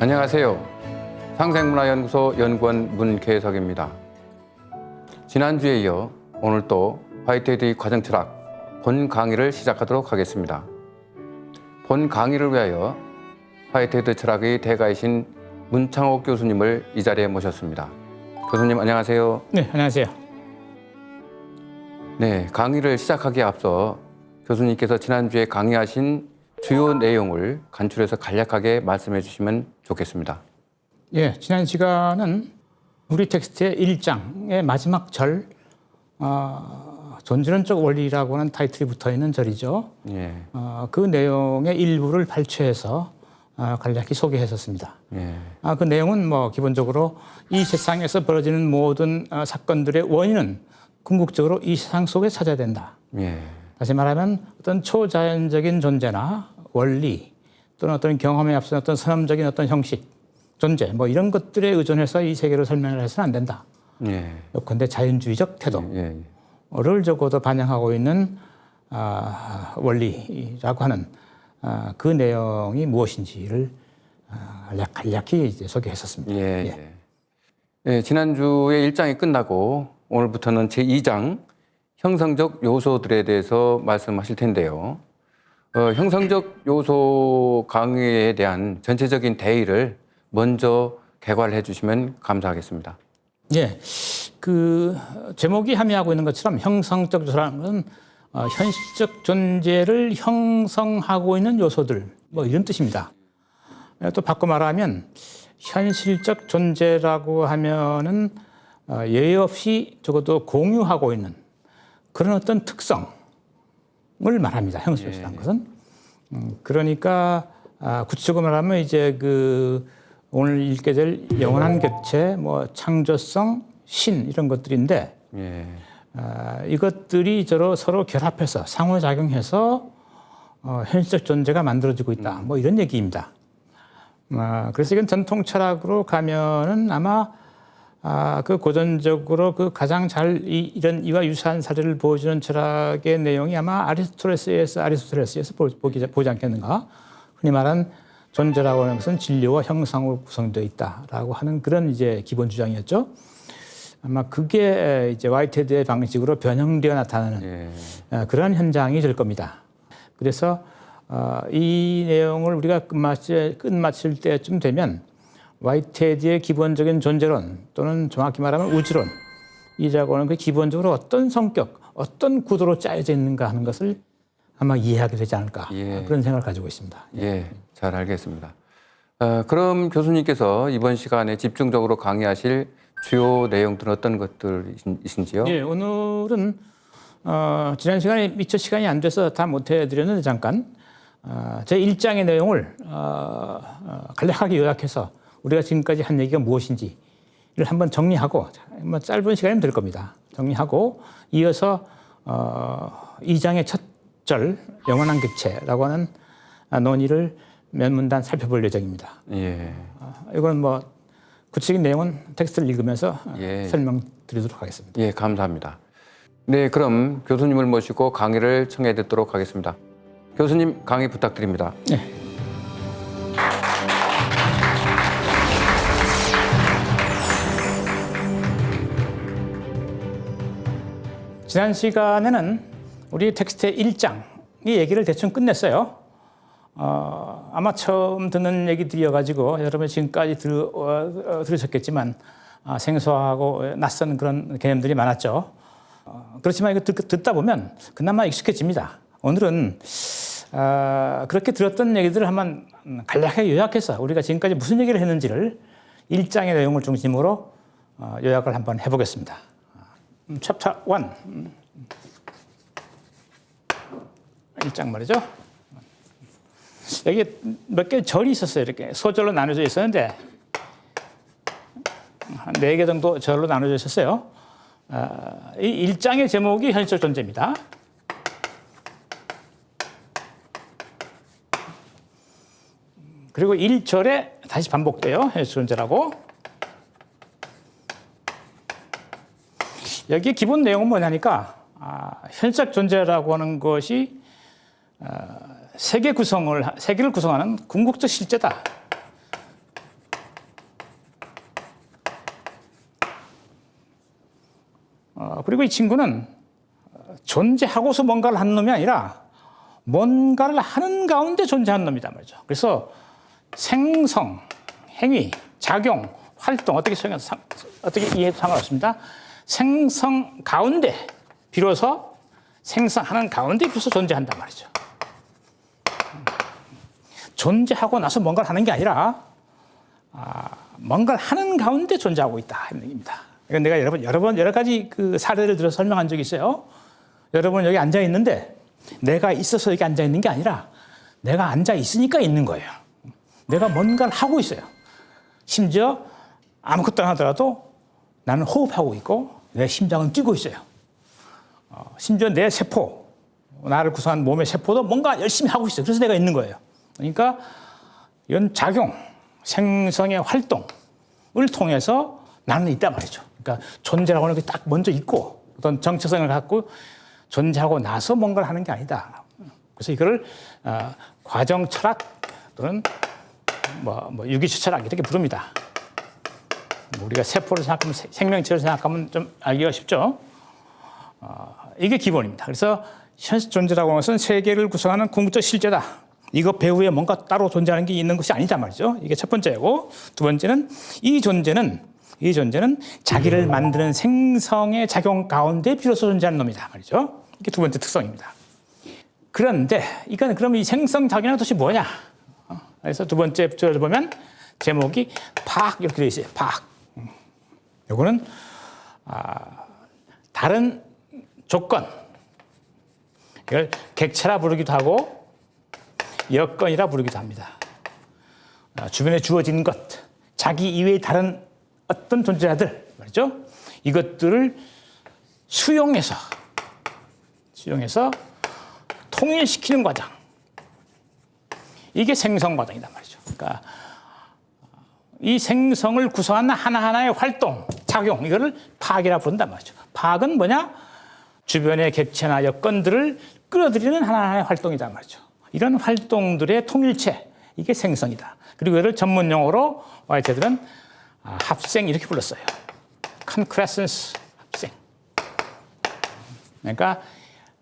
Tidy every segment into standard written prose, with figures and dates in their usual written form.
안녕하세요. 상생문화연구소 연구원 문계석입니다. 지난주에 이어 오늘 또 화이트헤드의 과정철학 본 강의를 시작하도록 하겠습니다. 본 강의를 위하여 화이트헤드 철학의 대가이신 문창옥 교수님을 이 자리에 모셨습니다. 교수님 안녕하세요. 네, 안녕하세요. 네, 강의를 시작하기에 앞서 교수님께서 지난주에 강의하신 주요 내용을 간추려서 간략하게 말씀해 주시면 좋겠습니다. 예, 지난 시간은 우리 텍스트의 1장의 마지막 절, 존재론적 원리라고 하는 타이틀이 붙어 있는 절이죠. 예. 그 내용의 일부를 발췌해서 간략히 소개했었습니다. 예. 그 내용은 뭐 기본적으로 이 세상에서 벌어지는 모든 사건들의 원인은 궁극적으로 이 세상 속에 찾아야 된다. 예. 다시 말하면 어떤 초자연적인 존재나 원리 또는 어떤 경험에 앞선 어떤 선험적인 어떤 형식, 존재 뭐 이런 것들에 의존해서 이 세계를 설명을 해서는 안 된다. 예. 그런데 자연주의적 태도를 예. 적어도 반영하고 있는 원리라고 하는 그 내용이 무엇인지를 간략히 이제 소개했었습니다. 예. 예, 지난주에 1장이 끝나고 오늘부터는 제2장 형성적 요소들에 대해서 말씀하실 텐데요. 형성적 요소 강의에 대한 전체적인 대의를 먼저 개괄해 주시면 감사하겠습니다. 예, 그 제목이 함의하고 있는 것처럼 형성적 요소라는 현실적 존재를 형성하고 있는 요소들 뭐 이런 뜻입니다. 또 바꿔 말하면 현실적 존재라고 하면은 예외 없이 적어도 공유하고 있는 그런 어떤 특성을 말합니다. 형식이라는 것은. 그러니까 구체적으로 말하면 이제 그 오늘 읽게 될 영원한 객체, 뭐 창조성, 신 이런 것들인데 이것들이 서로 결합해서 상호작용해서 현실적 존재가 만들어지고 있다. 뭐 이런 얘기입니다. 그래서 이건 전통 철학으로 가면은 아마 그 고전적으로 그 가장 잘 이런 이와 유사한 사례를 보여주는 철학의 내용이 아마 아리스토텔레스에서 보지 않겠는가? 흔히 말한 존재라고 하는 것은 진료와 형상으로 구성되어 있다라고 하는 그런 이제 기본 주장이었죠. 아마 그게 이제 화이트헤드의 방식으로 변형되어 나타나는 그런 현장이 될 겁니다. 그래서 이 내용을 우리가 끝마칠 때쯤 되면 화이트헤드의 기본적인 존재론 또는 정확히 말하면 우주론이라고 하는 그 기본적으로 어떤 성격, 어떤 구도로 짜여져 있는가 하는 것을 아마 이해하게 되지 않을까 그런 생각을 가지고 있습니다. 예, 잘 알겠습니다. 그럼 교수님께서 이번 시간에 집중적으로 강의하실 주요 내용들은 어떤 것들이신지요? 예, 오늘은 지난 시간에 미처 시간이 안 돼서 다 못 해드렸는데 잠깐 제 1장의 내용을 간략하게 요약해서 우리가 지금까지 한 얘기가 무엇인지를 한번 정리하고 뭐 짧은 시간이면 될 겁니다. 정리하고 이어서 2장의 첫 절 영원한 객체라고 하는 논의를 몇 문단 살펴볼 예정입니다. 예. 이건 뭐 구체적인 내용은 텍스트를 읽으면서 설명드리도록 하겠습니다. 예, 감사합니다. 네, 그럼 교수님을 모시고 강의를 청해 듣도록 하겠습니다. 교수님 강의 부탁드립니다. 네. 지난 시간에는 우리 텍스트의 1장의 얘기를 대충 끝냈어요. 아마 처음 듣는 얘기들이어가지고 여러분 지금까지 들으셨겠지만 생소하고 낯선 그런 개념들이 많았죠. 그렇지만 이거 듣다 보면 그나마 익숙해집니다. 오늘은 그렇게 들었던 얘기들을 한번 간략하게 요약해서 우리가 지금까지 무슨 얘기를 했는지를 1장의 내용을 중심으로 요약을 한번 해보겠습니다. 챕터 1. 1장 말이죠. 여기 몇 개 절이 있었어요. 이렇게 소절로 나눠져 있었는데 한 4개 정도 절로 나눠져 있었어요. 이 1장의 제목이 현실적 존재입니다. 그리고 1절에 다시 반복돼요. 현실적 존재라고. 여기 기본 내용은 뭐냐니까 현실적 존재라고 하는 것이 세계를 구성하는 궁극적 실제다. 그리고 이 친구는 존재하고서 뭔가를 하는 놈이 아니라 뭔가를 하는 가운데 존재하는 놈이다 말이죠. 그래서 생성, 행위, 작용, 활동 어떻게 이해해도 상관없습니다. 생성 가운데 비로소 생성하는 가운데 비로소 존재한단 말이죠. 존재하고 나서 뭔가를 하는 게 아니라 뭔가를 하는 가운데 존재하고 있다 이런 얘기입니다. 이건 내가 여러 가지 그 사례를 들어 설명한 적이 있어요. 여러분 여기 앉아 있는데 내가 있어서 여기 앉아 있는 게 아니라 내가 앉아 있으니까 있는 거예요. 내가 뭔가를 하고 있어요. 심지어 아무것도 안 하더라도 나는 호흡하고 있고 내 심장은 뛰고 있어요. 심지어 내 세포, 나를 구성한 몸의 세포도 뭔가 열심히 하고 있어요. 그래서 내가 있는 거예요. 그러니까 이런 작용, 생성의 활동을 통해서 나는 있단 말이죠. 그러니까 존재라고 하는 게 딱 먼저 있고 어떤 정체성을 갖고 존재하고 나서 뭔가를 하는 게 아니다. 그래서 이거를 과정 철학 또는 유기체 철학 이렇게 부릅니다. 우리가 세포를 생각하면 생명체를 생각하면 좀 알기가 쉽죠. 이게 기본입니다. 그래서 현실 존재라고 하는 것은 세계를 구성하는 궁극적 실제다. 이거 배후에 뭔가 따로 존재하는 게 있는 것이 아니다 말이죠. 이게 첫 번째고 두 번째는 이 존재는 자기를 만드는 생성의 작용 가운데 비로소 존재하는 놈이다 말이죠. 이게 두 번째 특성입니다. 그런데 이건 그럼 이 생성작용이라는 뜻이 뭐냐? 그래서 두 번째 줄을 보면 제목이 파악 이렇게 되어 있어요. 파악. 요거는 다른 조건, 이걸 객체라 부르기도 하고 여건이라 부르기도 합니다. 주변에 주어진 것, 자기 이외의 다른 어떤 존재자들 말이죠. 이것들을 수용해서 통일시키는 과정. 이게 생성 과정이란 말이죠. 그러니까 이 생성을 구성하는 하나하나의 활동, 작용, 이거를 파악이라 부른단 말이죠. 파악은 뭐냐? 주변의 객체나 여건들을 끌어들이는 하나하나의 활동이란 말이죠. 이런 활동들의 통일체, 이게 생성이다. 그리고 이를 전문 용어로 와이트들은 합생 이렇게 불렀어요. concrescence 합생. 그러니까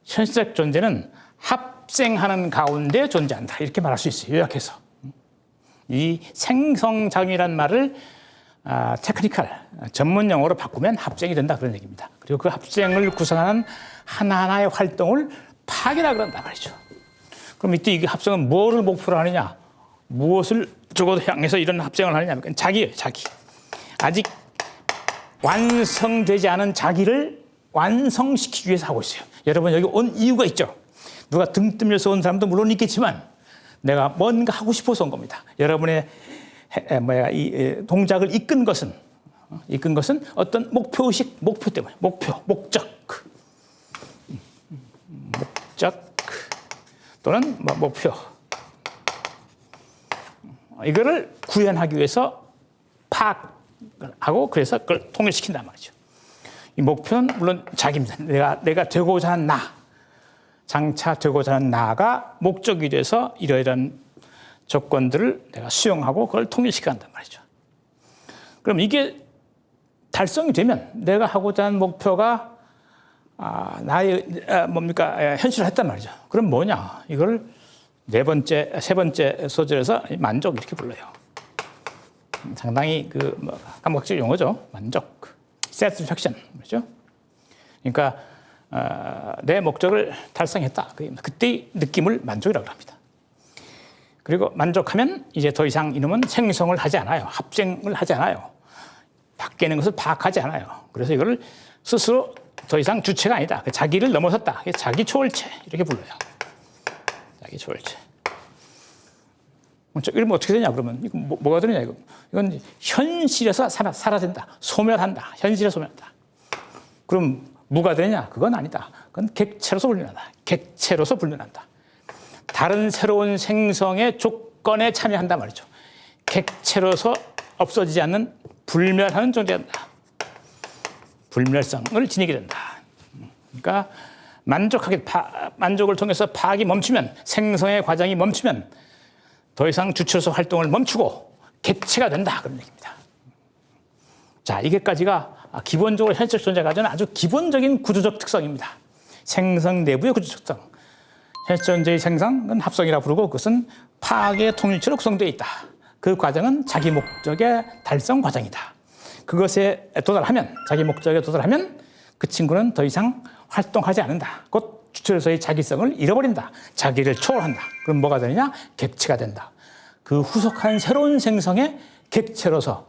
현실적 존재는 합생하는 가운데 존재한다. 이렇게 말할 수 있어요. 요약해서. 이 생성작용이라는 말을 테크니컬, 전문 용어로 바꾸면 합생이 된다. 그런 얘기입니다. 그리고 그 합생을 구성하는 하나하나의 활동을 파악이라 그런단 말이죠. 그럼 이때 이 합생은 뭐를 목표로 하느냐? 무엇을 적어도 향해서 이런 합생을 하느냐? 그러니까 자기예요, 자기. 아직 완성되지 않은 자기를 완성시키기 위해서 하고 있어요. 여러분 여기 온 이유가 있죠. 누가 등 뜨면서 온 사람도 물론 있겠지만 내가 뭔가 하고 싶어서 온 겁니다. 여러분의 이 동작을 이끈 것은 어떤 목표의식, 목표 때문에 목적 또는 목표 이거를 구현하기 위해서 파악하고 그래서 그걸 통일시킨단 말이죠. 이 목표는 물론 자기입니다. 내가 되고자 하는 장차 되고자 하는 나가 목적이 돼서 이러이러한 조건들을 내가 수용하고 그걸 통일시켜야 한단 말이죠. 그럼 이게 달성이 되면 내가 하고자 하는 목표가 현실화했단 말이죠. 그럼 뭐냐? 이걸 세 번째 소절에서 만족 이렇게 불러요. 상당히 감각적 용어죠. 만족, satisfaction, 그렇죠? 그러니까 내 목적을 달성했다. 그때의 느낌을 만족이라고 합니다. 그리고 만족하면 이제 더 이상 이놈은 생성을 하지 않아요. 합생을 하지 않아요. 바뀌는 것을 파악하지 않아요. 그래서 이거를 스스로 더 이상 주체가 아니다. 자기를 넘어섰다. 자기 초월체 이렇게 불러요. 자기 초월체. 이러면 어떻게 되냐 그러면 이건 뭐가 되느냐 이건 현실에서 사라진다. 소멸한다. 현실에 소멸한다. 그럼 무가 되느냐? 그건 아니다. 그건 객체로서 불륜한다. 객체로서 불륜한다. 다른 새로운 생성의 조건에 참여한단 말이죠. 객체로서 없어지지 않는 불멸하는 존재한다. 불멸성을 지니게 된다. 그러니까 만족을 통해서 파악이 멈추면 생성의 과정이 멈추면 더 이상 주체로서 활동을 멈추고 객체가 된다. 그런 얘기입니다. 자, 이게까지가 기본적으로 현실적 존재가 가지는 아주 기본적인 구조적 특성입니다. 생성 내부의 구조적 특성. 현실적 존재의 생성은 합성이라 부르고 그것은 파악의 통일체로 구성되어 있다. 그 과정은 자기 목적의 달성 과정이다. 그것에 도달하면, 자기 목적에 도달하면 그 친구는 더 이상 활동하지 않는다. 곧 주체로서의 자기성을 잃어버린다. 자기를 초월한다. 그럼 뭐가 되느냐? 객체가 된다. 그 후속한 새로운 생성의 객체로서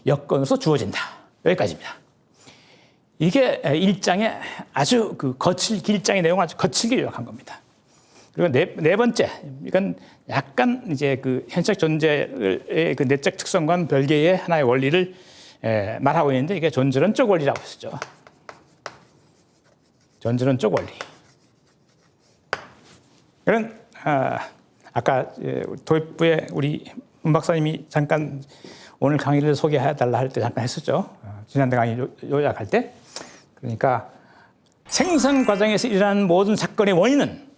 여건으로서 주어진다. 여기까지입니다. 이게 1장의 아주 그 길장의 내용을 아주 거칠게 요약한 겁니다. 그리고 네 번째, 이건 약간 이제 그 현실적 존재의 그 내적 특성과는 별개의 하나의 원리를 말하고 있는데 이게 존재론적 원리라고 했었죠. 존재론적 원리. 이런 아까 도입부에 우리 문 박사님이 잠깐 오늘 강의를 소개해달라 할 때 잠깐 했었죠. 지난달 강의 요약할 때. 그러니까 생성 과정에서 일어나는 모든 사건의 원인은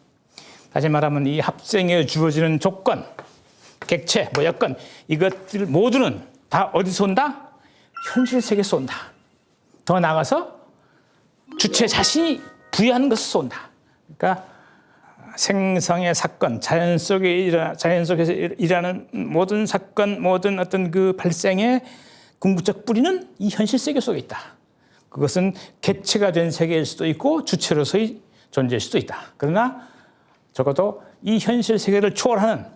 다시 말하면 이 합성에 주어지는 조건, 객체, 뭐 여건 이것들 모두는 다 어디서 온다? 현실 세계에서 온다. 더 나아가서 주체 자신이 부여하는 것에서 온다. 그러니까 생성의 사건, 자연 속에서 일어나는 모든 사건, 모든 어떤 그 발생의 궁극적 뿌리는 이 현실 세계 속에 있다. 그것은 객체가 된 세계일 수도 있고 주체로서의 존재일 수도 있다. 그러나 적어도 이 현실 세계를 초월하는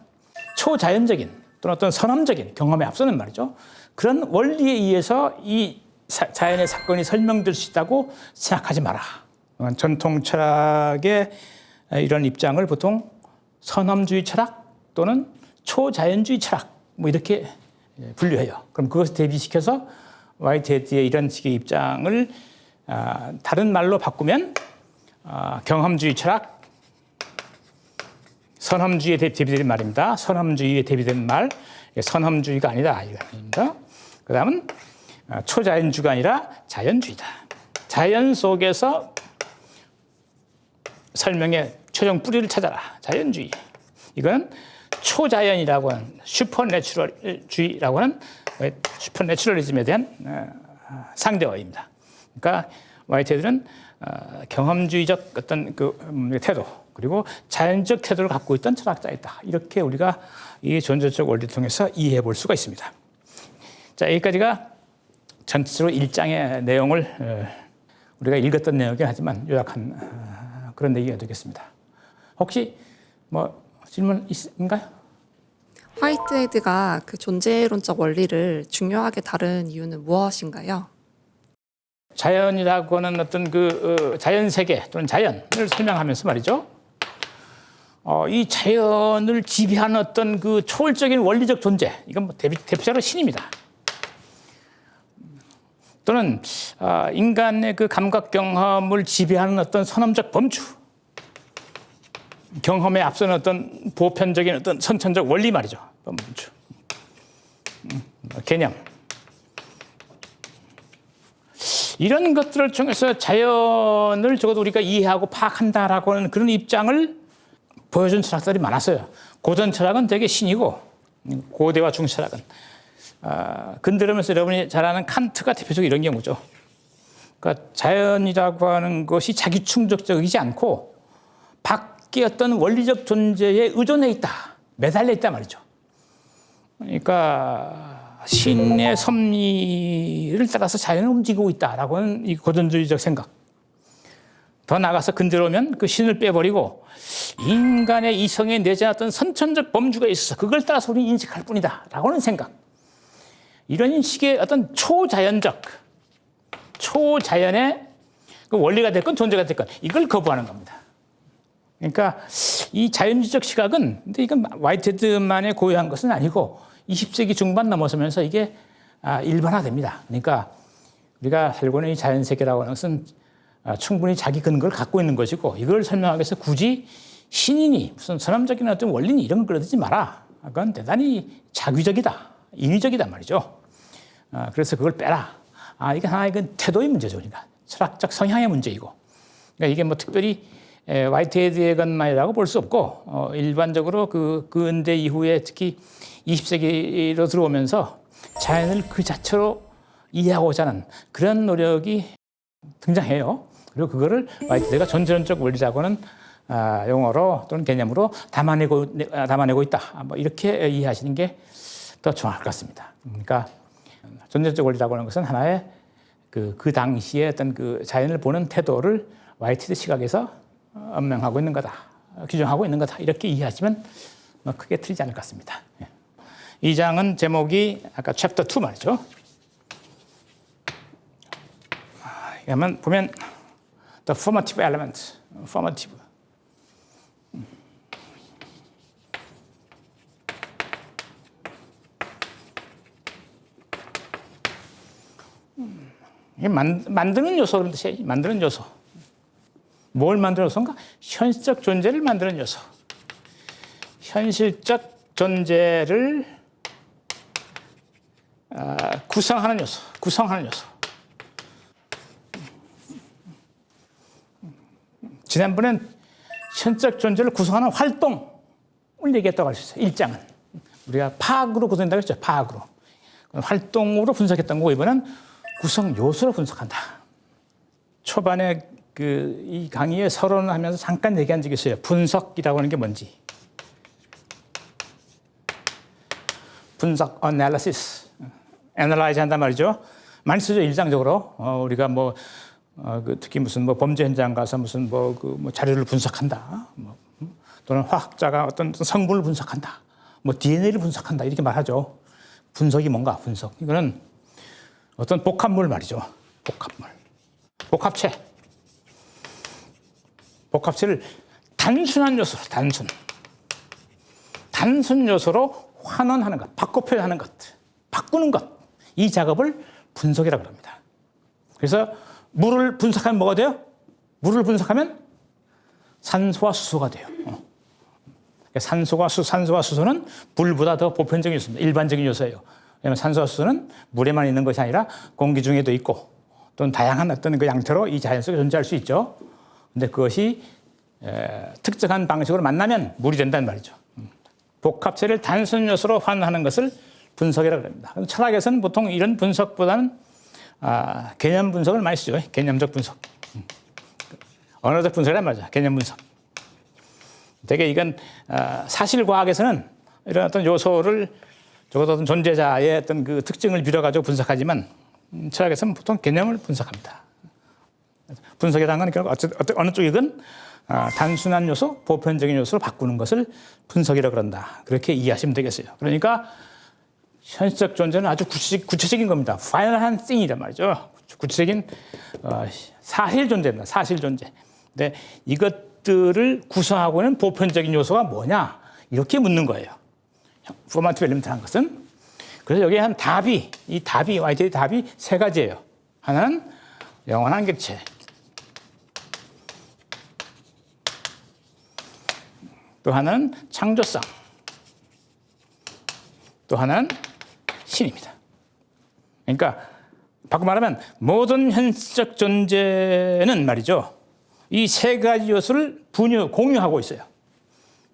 초자연적인 또는 어떤 선함적인 경험에 앞서는 말이죠. 그런 원리에 의해서 이 자연의 사건이 설명될 수 있다고 생각하지 마라. 전통 철학의 이런 입장을 보통 선함주의 철학 또는 초자연주의 철학 뭐 이렇게 분류해요. 그럼 그것을 대비시켜서 화이트헤드의 이런 식의 입장을 다른 말로 바꾸면 경험주의 철학, 선함주의에 대비되는 말입니다. 선함주의에 대비되는 말, 선함주의가 아니다 이겁니다. 그 다음은 초자연주의가 아니라 자연주의다. 자연 속에서 설명의 최종 뿌리를 찾아라. 자연주의. 이건 초자연이라고 하는 슈퍼내추럴주의라고 하는 슈퍼내추럴리즘에 대한 상대어입니다. 그러니까 화이트헤드는 경험주의적 어떤 그 태도 그리고 자연적 태도를 갖고 있던 철학자이다. 이렇게 우리가 이 존재적 원리를 통해서 이해해 볼 수가 있습니다. 자, 여기까지가 전체적으로 1장의 내용을 우리가 읽었던 내용이긴 하지만 요약한 그런 얘기가 되겠습니다. 혹시 뭐 질문 있는가요? 화이트헤드가 그 존재론적 원리를 중요하게 다룬 이유는 무엇인가요? 자연이라고 하는 어떤 그 자연 세계 또는 자연을 설명하면서 말이죠. 이 자연을 지배하는 어떤 그 초월적인 원리적 존재, 이건 뭐 대표적으로 신입니다. 또는 인간의 그 감각 경험을 지배하는 어떤 선험적 범주, 경험에 앞서는 어떤 보편적인 어떤 선천적 원리 말이죠. 범주, 개념. 이런 것들을 통해서 자연을 적어도 우리가 이해하고 파악한다라고 하는 그런 입장을 보여준 철학들이 많았어요. 고전 철학은 되게 신이고 고대와 중철학은 근대로면서 여러분이 잘 아는 칸트가 대표적으로 이런 경우죠. 그러니까 자연이라고 하는 것이 자기 충족적이지 않고 밖에 어떤 원리적 존재에 의존해 있다, 매달려 있다 말이죠. 그러니까 신의 섭리를 따라서 자연을 움직이고 있다라고 하는 이 고전주의적 생각. 더 나아가서 근대로 오면 그 신을 빼버리고 인간의 이성에 내재했던 선천적 범주가 있어서 그걸 따라서 우리는 인식할 뿐이다라고 하는 생각. 이런 식의 어떤 초자연의 그 원리가 됐건 존재가 됐건 이걸 거부하는 겁니다. 그러니까 이 자연주의적 시각은 근데 이건 화이트헤드만의 고유한 것은 아니고 20세기 중반 넘어서면서 이게 일반화됩니다. 그러니까 우리가 살고 있는 이 자연세계라고 하는 것은 충분히 자기 근거를 갖고 있는 것이고 이걸 설명하기 위해서 굳이 신인이 무슨 선함적인 어떤 원리니 이런 걸 끌어들이지 마라. 그건 대단히 자규적이다. 인위적이단 말이죠. 그래서 그걸 빼라. 이게 하나의 태도의 문제죠. 그러니까 철학적 성향의 문제이고. 그러니까 이게 뭐 특별히 화이트헤드의 것만이라고 볼 수 없고 일반적으로 그 근대 이후에 특히 20세기로 들어오면서 자연을 그 자체로 이해하고자 하는 그런 노력이 등장해요. 그리고 그거를 화이트헤드가 전제론적 원리라고는 용어로 또는 개념으로 담아내고 있다. 뭐 이렇게 이해하시는 게 더 정확할 것 같습니다. 그러니까 전제론적 원리라고 하는 것은 하나의 그 당시의 어떤 그 자연을 보는 태도를 화이트헤드 시각에서 언명하고 있는 거다, 규정하고 있는 거다, 이렇게 이해하시면 뭐 크게 틀리지 않을 것 같습니다. 이 장은 제목이 아까 챕터 2 말이죠. 그러면 보면 the formative element, formative. 이게 만드는 요소라는 뜻이에요. 만드는 요소. 뭘 만드는 요소인가? 현실적 존재를 만드는 요소. 현실적 존재를 구성하는 요소. 구성하는 요소. 지난번엔 현실적 존재를 구성하는 활동을 얘기했다고 할 수 있어요. 1장은. 우리가 파악으로 구성된다고 했죠. 파악으로. 활동으로 분석했던 거고, 이번엔 구성 요소로 분석한다. 초반에 이 강의에 서론을 하면서 잠깐 얘기한 적이 있어요. 분석이라고 하는 게 뭔지. 분석, analysis. analyze 한단 말이죠. 많이 쓰죠, 일상적으로. 우리가 특히 무슨 범죄 현장 가서 무슨 자료를 분석한다. 또는 화학자가 어떤 성분을 분석한다. DNA를 분석한다. 이렇게 말하죠. 분석이 뭔가, 분석. 이거는 어떤 복합물 말이죠. 복합물. 복합체. 복합체를 단순한 요소로, 단순 요소로 환원하는 것, 바꿔 표현하는 것, 바꾸는 것. 이 작업을 분석이라고 합니다. 그래서 물을 분석하면 뭐가 돼요? 물을 분석하면 산소와 수소가 돼요. 산소와 수소는 물보다 더 보편적인 요소입니다. 일반적인 요소예요. 왜냐하면 산소와 수소는 물에만 있는 것이 아니라 공기 중에도 있고 또는 다양한 어떤 그 양태로 이 자연 속에 존재할 수 있죠. 그런데 그것이 특정한 방식으로 만나면 물이 된다는 말이죠. 복합체를 단순 요소로 환원하는 것을 분석이라고 합니다. 철학에서는 보통 이런 분석보다는 개념 분석을 많이 쓰죠. 개념적 분석. 언어적 분석이란 말이죠. 개념 분석. 되게 이건 사실과학에서는 이런 어떤 요소를 적어도 어떤 존재자의 어떤 그 특징을 빌어가지고 분석하지만 철학에서는 보통 개념을 분석합니다. 분석이라는 건 어느 쪽이건 단순한 요소, 보편적인 요소로 바꾸는 것을 분석이라고 그런다. 그렇게 이해하시면 되겠어요. 그러니까 현실적 존재는 아주 구체적인 겁니다. 파이널한 thing이란 말이죠. 구체적인 사실 존재입니다. 사실 존재. 근데 이것들을 구성하고 있는 보편적인 요소가 뭐냐? 이렇게 묻는 거예요. 포마티브 엘리먼트라는 것은. 그래서 여기에 한 답이, 화이트헤드의 답이 세 가지예요. 하나는 영원한 객체. 또 하나는 창조성. 또 하나는 신입니다. 그러니까 바꿔 말하면 모든 현실적 존재는 말이죠. 이 세 가지 요소를 공유하고 있어요.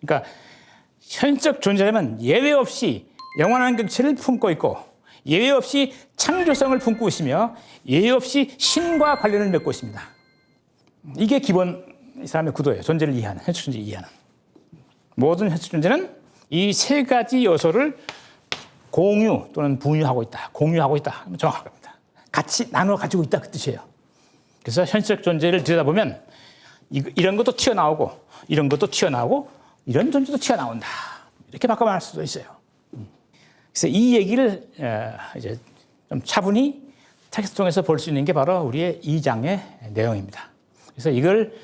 그러니까 현실적 존재라면 예외 없이 영원한 객체를 품고 있고 예외 없이 창조성을 품고 있으며 예외 없이 신과 관련을 맺고 있습니다. 이게 기본 이 사람의 구도예요. 존재를 이해하는, 현실적 존재를 이해하는. 모든 현실적 존재는 이 세 가지 요소를 공유 또는 분유하고 있다. 공유하고 있다. 정확할 겁니다. 같이 나눠 가지고 있다. 그 뜻이에요. 그래서 현실적 존재를 들여다보면 이런 것도 튀어나오고 이런 것도 튀어나오고 이런 존재도 튀어나온다. 이렇게 바꿔 말할 수도 있어요. 그래서 이 얘기를 이제 좀 차분히 텍스트 통해서 볼 수 있는 게 바로 우리의 2장의 내용입니다. 그래서 이걸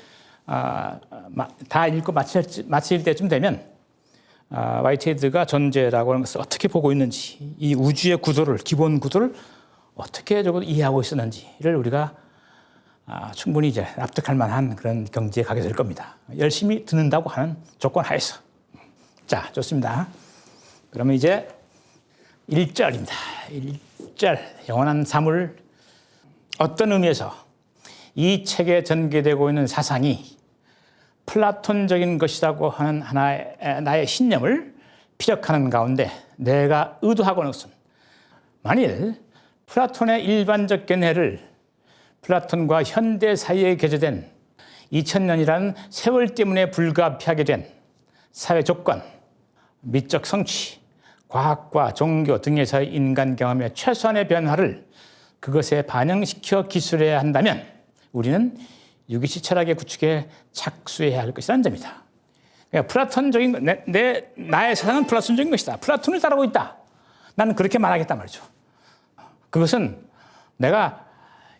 다 읽고 마칠 때쯤 되면 화이트헤드가 존재라고 하는 것을 어떻게 보고 있는지, 이 우주의 구도를, 기본 구도를 어떻게 이해하고 있었는지를 우리가 충분히 이제 납득할 만한 그런 경지에 가게 될 겁니다. 열심히 듣는다고 하는 조건 하에서. 자, 좋습니다. 그러면 이제 1절입니다. 1절, 영원한 사물. 어떤 의미에서 이 책에 전개되고 있는 사상이 플라톤적인 것이라고 하는 나의 신념을 피력하는 가운데 내가 의도하고 있는 것은 만일 플라톤의 일반적 견해를 플라톤과 현대 사이에 개조된 2000년이라는 세월 때문에 불가피하게 된 사회 조건, 미적 성취, 과학과 종교 등에서의 인간 경험의 최소한의 변화를 그것에 반영시켜 기술해야 한다면 우리는 유기시 철학의 구축에 착수해야 할 것이라는 점이다. 그러니까 플라톤적인 나의 세상은 플라톤적인 것이다. 플라톤을 따르고 있다. 나는 그렇게 말하겠단 말이죠. 그것은 내가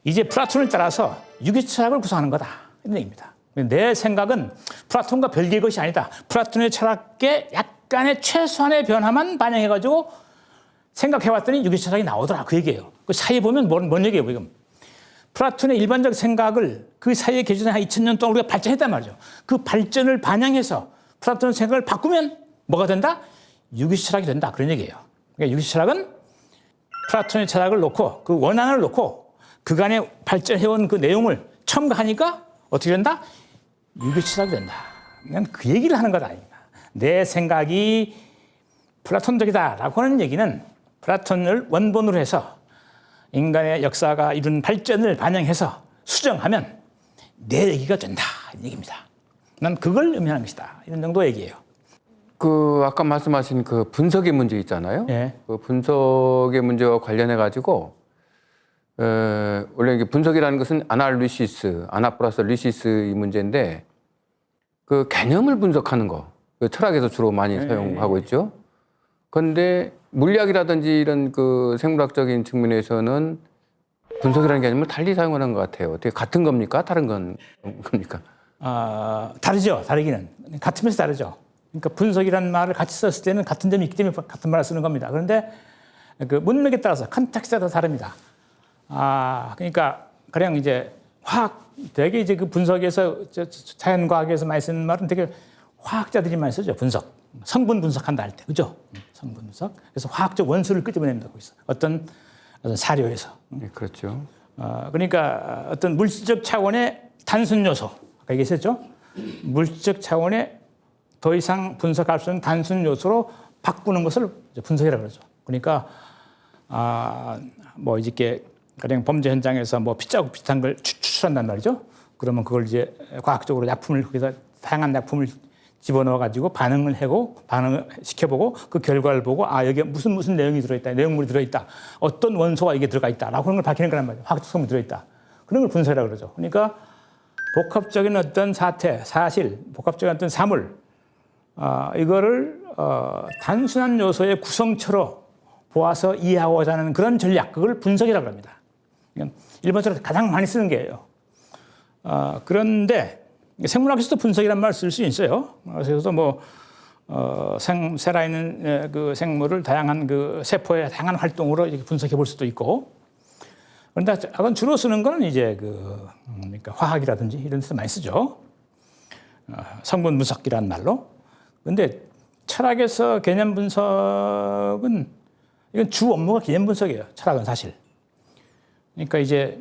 이제 플라톤을 따라서 유기시 철학을 구성하는 거다. 이런 얘기입니다. 내 생각은 플라톤과 별개의 것이 아니다. 플라톤의 철학의 약간의 최소한의 변화만 반영해가지고 생각해봤더니 유기시 철학이 나오더라. 그 얘기예요. 그 사이에 보면 뭔 얘기예요, 지금. 플라톤의 일반적 생각을 그 사이에 개조된 한 2000년 동안 우리가 발전했단 말이죠. 그 발전을 반영해서 플라톤의 생각을 바꾸면 뭐가 된다? 유기시 철학이 된다. 그런 얘기예요. 그러니까 유기시 철학은 플라톤의 철학을 놓고 그 원안을 놓고 그간에 발전해온 그 내용을 첨가하니까 어떻게 된다? 유기시 철학이 된다. 그냥 그 얘기를 하는 것 아닙니다. 내 생각이 플라톤적이다라고 하는 얘기는 플라톤을 원본으로 해서 인간의 역사가 이룬 발전을 반영해서 수정하면 내 얘기가 된다. 이 얘기입니다. 난 그걸 의미하는 것이다. 이런 정도 얘기예요. 그 아까 말씀하신 그 분석의 문제 있잖아요. 예. 그 분석의 문제와 관련해 가지고 원래 이게 분석이라는 것은 아날리시스, 아나 플러스 리시스 이 문제인데 그 개념을 분석하는 거, 그 철학에서 주로 많이 사용하고 있죠. 그런데 물리학이라든지 이런 그 생물학적인 측면에서는 분석이라는 개념을 달리 사용하는 것 같아요. 어떻게 같은 겁니까? 다른 겁니까? 다르죠. 다르기는. 같으면서 다르죠. 그러니까 분석이라는 말을 같이 썼을 때는 같은 점이 있기 때문에 같은 말을 쓰는 겁니다. 그런데 그 문맥에 따라서 컨텍스트가 다릅니다. 그러니까 가령 이제 화학, 되게 이제 그 분석에서 자연과학에서 많이 쓰는 말은 되게 화학자들이 많이 쓰죠. 분석. 성분 분석한다 할 때. 그죠? 성분 분석. 그래서 화학적 원소를 끄집어낸다고 있어. 어떤 사료에서. 네, 그렇죠. 그러니까 어떤 물질적 차원의 단순 요소. 아까 얘기했었죠? 물질적 차원의 더 이상 분석할 수 없는 단순 요소로 바꾸는 것을 분석이라고 그러죠. 그러니까 뭐 이렇게 가령 범죄 현장에서 뭐 피자국 비슷한 걸 추출한단 말이죠. 그러면 그걸 이제 과학적으로 약품을 거기다 다양한 약품을 집어넣어 가지고 반응을 시켜보고 그 결과를 보고 여기에 무슨 내용이 들어있다, 내용물이 들어있다, 어떤 원소가 이게 들어가 있다라고 하는 걸 밝히는 거란 말이에요. 화학적 성분이 들어있다. 그런 걸 분석이라고 그러죠. 그러니까 복합적인 어떤 사실, 복합적인 어떤 사물, 이거를 단순한 요소의 구성체로 보아서 이해하고자 하는 그런 전략, 그걸 분석이라고 합니다. 일반적으로 가장 많이 쓰는 게예요. 그런데 생물학에서도 분석이라는 말을 쓸 수 있어요. 그래서 뭐 살아있는 그 생물을 다양한 그 세포의 다양한 활동으로 이렇게 분석해 볼 수도 있고. 그런데 주로 쓰는 건 이제 그러니까 화학이라든지 이런 데서 많이 쓰죠. 성분 분석이라는 말로. 그런데 철학에서 개념 분석은 이건 주 업무가 개념 분석이에요. 철학은 사실. 그러니까 이제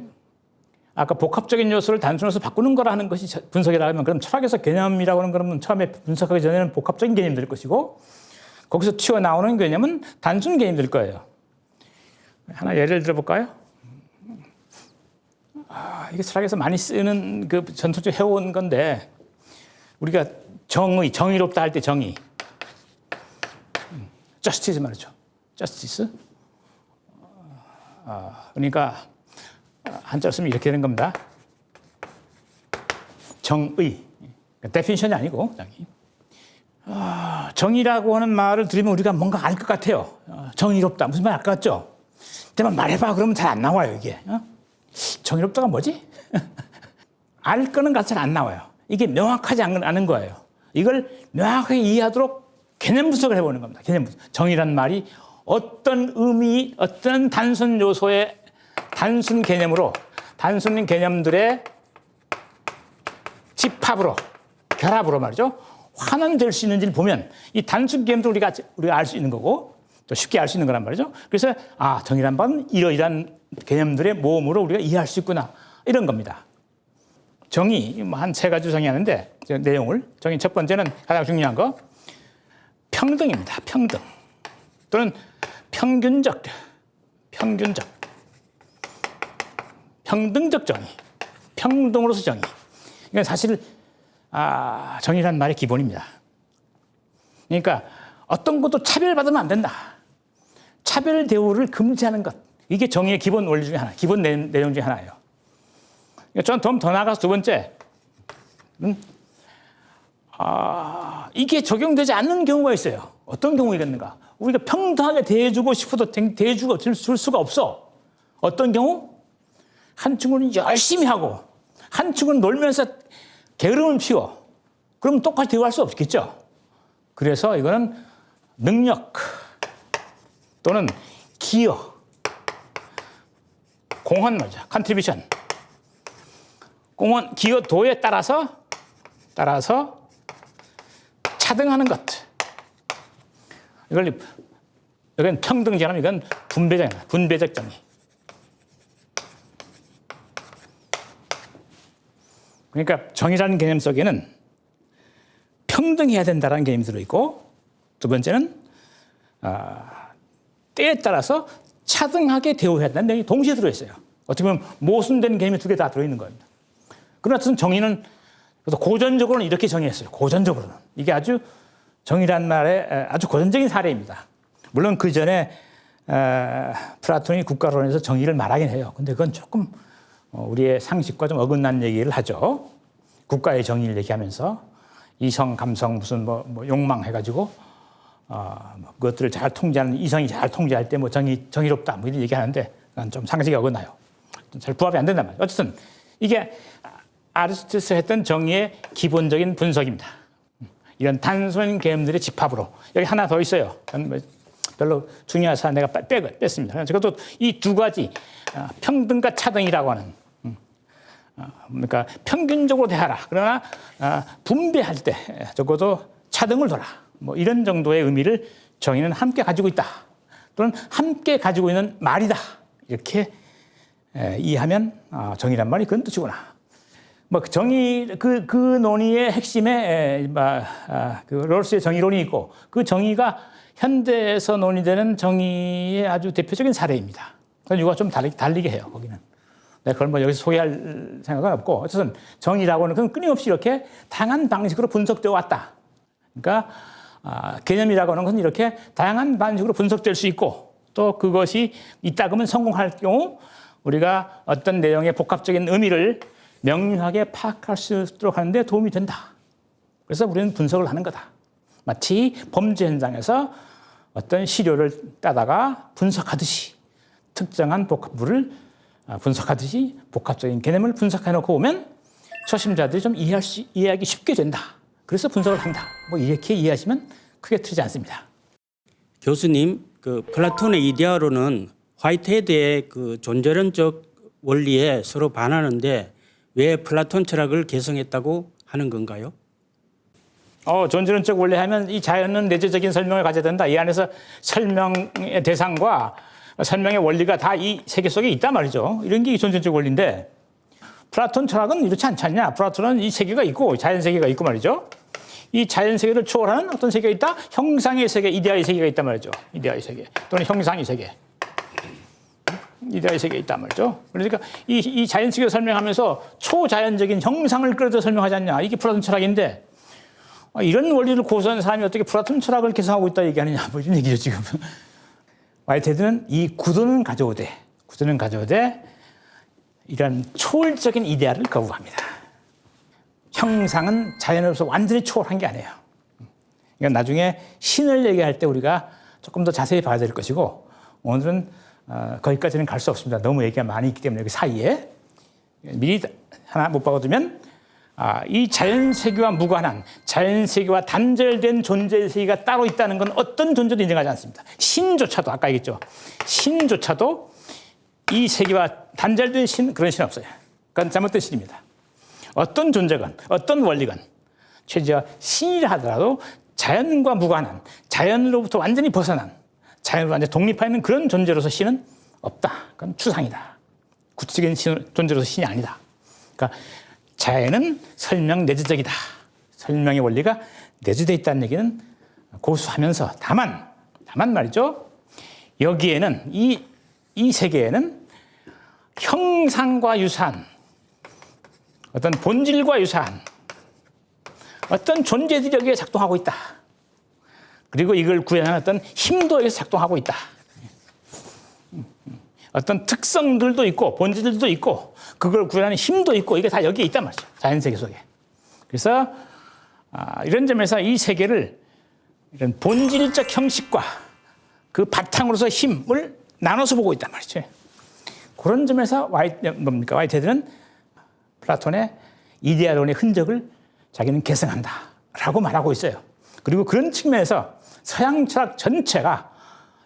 아까 복합적인 요소를 단순해서 바꾸는 거라 하는 것이 분석이라고 하면 그럼 철학에서 개념이라고 하는 거는 처음에 분석하기 전에는 복합적인 개념이 될 것이고 거기서 튀어나오는 개념은 단순 개념이 될 거예요. 하나 예를 들어볼까요? 이게 철학에서 많이 쓰는 그 전통적으로 해온 건데 우리가 정의롭다 할 때 정의. justice 말이죠. justice. 그러니까 한자로 쓰면 이렇게 되는 겁니다. 정의. definition이 아니고 정의. 정의라고 하는 말을 들으면 우리가 뭔가 알 것 같아요. 정의롭다. 무슨 말 알 것 같죠? 근데 말해봐. 그러면 잘 안 나와요, 이게. 정의롭다가 뭐지? 알 거는 잘 안 나와요. 이게 명확하지 않은 거예요. 이걸 명확하게 이해하도록 개념 분석을 해보는 겁니다. 개념 분석. 정의란 말이 어떤 의미, 어떤 단순 요소의 단순 개념으로, 단순 개념들의 집합으로, 결합으로 말이죠. 환원될 수 있는지를 보면 이 단순 개념도 우리가 알 수 있는 거고 또 쉽게 알 수 있는 거란 말이죠. 그래서 정의란 말은 이러이러한 개념들의 모음으로 우리가 이해할 수 있구나. 이런 겁니다. 정의, 한 세 가지 정의하는데 내용을. 정의 첫 번째는 가장 중요한 거. 평등입니다. 평등. 또는 평균적. 평등적 정의, 평등으로서 정의. 이건 사실 정의란 말의 기본입니다. 그러니까 어떤 것도 차별받으면 안 된다. 차별 대우를 금지하는 것. 이게 정의의 기본 원리 중에 하나, 기본 내용 중에 하나예요. 저는 좀 더 나아가서 두 번째, 이게 적용되지 않는 경우가 있어요. 어떤 경우이겠는가? 우리가 평등하게 대해주고 싶어도 대해주고 줄 수가 없어. 어떤 경우? 한 친구는 열심히 하고 한 친구는 놀면서 게으름을 피워. 그러면 똑같이 대우할 수 없겠죠. 그래서 이거는 능력 또는 기여, 공헌 말이죠. 컨트리뷰션. 공헌, 기여도에 따라서 차등하는 것. 이건 평등제라면 이건 분배적 정의. 그러니까 정의라는 개념 속에는 평등해야 된다는 개념이 들어있고, 두 번째는 때에 따라서 차등하게 대우해야 된다는 내용이 동시에 들어있어요. 어떻게 보면 모순되는 개념이 두 개 다 들어있는 겁니다. 그러나 정의는 그래서 고전적으로는 이렇게 정의했어요. 고전적으로는. 이게 아주 정의란 말의 아주 고전적인 사례입니다. 물론 그 전에 플라톤이 국가론에서 정의를 말하긴 해요. 근데 그건 조금 우리의 상식과 좀 어긋난 얘기를 하죠. 국가의 정의를 얘기하면서 이성, 감성, 무슨 뭐 욕망 해가지고 그것들을 잘 통제하는, 이성이 잘 통제할 때 뭐 정의롭다 뭐 이런 얘기하는데 그건 좀 상식이 어긋나요. 잘 부합이 안 된단 말이에요. 어쨌든 이게 아리스토텔레스가 했던 정의의 기본적인 분석입니다. 이런 단순한 개념들의 집합으로. 여기 하나 더 있어요. 별로 중요해서 내가 뺐습니다. 저것도 이 두 가지 평등과 차등이라고 하는, 그러니까 평균적으로 대하라. 그러나 분배할 때 적어도 차등을 둬라. 뭐 이런 정도의 의미를 정의는 함께 가지고 있다. 또는 함께 가지고 있는 말이다. 이렇게 이해하면 정의란 말이 그런 뜻이구나. 뭐 정의 그 논의의 핵심에 그 롤스의 정의론이 있고, 그 정의가 현대에서 논의되는 정의의 아주 대표적인 사례입니다. 이거가 좀 달리게 해요. 거기는 내가 그걸 뭐 여기서 소개할 생각은 없고, 어쨌든 정의라고는 그건 끊임없이 이렇게 다양한 방식으로 분석되어 왔다. 그러니까 개념이라고 하는 것은 이렇게 다양한 방식으로 분석될 수 있고, 또 그것이 있다 그러면 성공할 경우 우리가 어떤 내용의 복합적인 의미를 명료하게 파악할 수 있도록 하는데 도움이 된다. 그래서 우리는 분석을 하는 거다. 마치 범죄 현장에서 어떤 시료를 따다가 분석하듯이, 특정한 복합부를 분석하듯이 복합적인 개념을 분석해놓고 오면 초심자들이 좀 이해하기 쉽게 된다. 그래서 분석을 한다. 뭐 이렇게 이해하시면 크게 틀리지 않습니다. 교수님, 그 플라톤의 이데아로는 화이트헤드의 그 존재론적 원리에 서로 반하는데 왜 플라톤 철학을 개성했다고 하는 건가요? 존재론적 원리 하면 이 자연은 내재적인 설명을 가져야 된다. 이 안에서 설명의 대상과 설명의 원리가 다 이 세계 속에 있단 말이죠. 이런 게 존재론적 원리인데, 플라톤 철학은 이렇지 않지 않냐. 플라톤은 이 세계가 있고 자연 세계가 있고 말이죠. 이 자연 세계를 초월하는 어떤 세계가 있다? 형상의 세계, 이데아의 세계가 있단 말이죠. 이데아의 세계 또는 형상의 세계. 이데아의 세계에 있단 말이죠. 그러니까 이 자연 세계를 설명하면서 초자연적인 형상을 끌어들여 설명하지 않냐. 이게 플라톤 철학인데, 이런 원리를 고수하는 사람이 어떻게 플라톤 철학을 개성하고 있다 얘기하느냐. 뭐 이런 얘기죠, 지금. 화이트헤드는 이 구도는 가져오되 이런 초월적인 이데아를 거부합니다. 형상은 자연으로서 완전히 초월한 게 아니에요. 이건 나중에 신을 얘기할 때 우리가 조금 더 자세히 봐야 될 것이고, 오늘은 거기까지는 갈 수 없습니다. 너무 얘기가 많이 있기 때문에 여기 사이에 미리 하나 못 박아두면, 이 자연세계와 무관한, 자연세계와 단절된 존재의 세계가 따로 있다는 건 어떤 존재도 인정하지 않습니다. 신조차도, 아까 얘기했죠. 신조차도 이 세계와 단절된 그런 신 없어요. 그건 잘못된 신입니다. 어떤 존재건, 어떤 원리건, 최저 신이라 하더라도 자연과 무관한, 자연으로부터 완전히 벗어난, 자연으로 완전히 독립해 있는 그런 존재로서 신은 없다. 그건 추상이다. 구체적인 존재로서 신이 아니다. 그러니까 자연은 설명 내재적이다. 설명의 원리가 내재되어 있다는 얘기는 고수하면서, 다만 말이죠. 여기에는 이 세계에는 형상과 유사한 어떤 본질과 유사한 어떤 존재들이 여기에 작동하고 있다. 그리고 이걸 구현하는 어떤 힘도 여기서 작동하고 있다. 어떤 특성들도 있고 본질들도 있고 그걸 구현하는 힘도 있고 이게 다 여기에 있단 말이죠. 자연세계 속에. 그래서 이런 점에서 이 세계를 이런 본질적 형식과 그 바탕으로서 힘을 나눠서 보고 있단 말이죠. 그런 점에서 화이트헤드는 플라톤의 이데아론의 흔적을 자기는 계승한다라고 말하고 있어요. 그리고 그런 측면에서 서양 철학 전체가